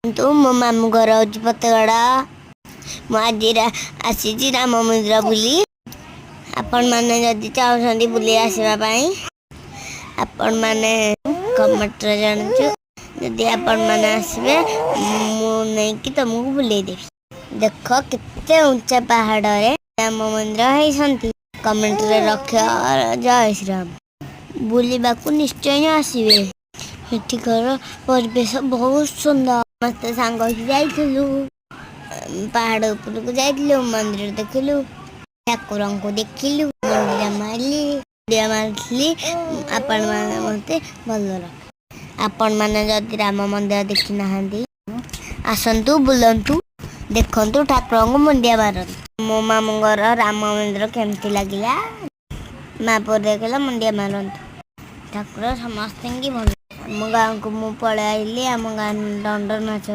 तो मो मामू घर हूँ पतगड़ा मुझे आसी राम मंदिर बुली आपण मैंने जदि चाहते बुले आसवाई आपण मैंने कमेंट जानचु जदि आपण मैंने आसबे मुझे तुमको बुले देवी देख केते ऊंचा पहाड़ रे राम मंदिर होती कमेंट रख जय श्री राम बुलवा को निश्चय आसबे घर परिवेश बहुत सुंदर मस्त सांग जाइलु पहाड़ उपरको जाइलु मंदिर देखिलु ठाकुर को देखिलु मुंडिया मारली आपण माने मते भल आपण माने जदि राम मंदिर देखि नाहंती आसंतु बुलंतु देखंतु ठाकुर को मुंडिया मारंतु मो मामू घर राम मंदिर केमती लागिला मापुर देखला मुंडिया मारंतु ठाकुर समस्त की भल आम गाँव को मु पलि आम गाँव दंड नाच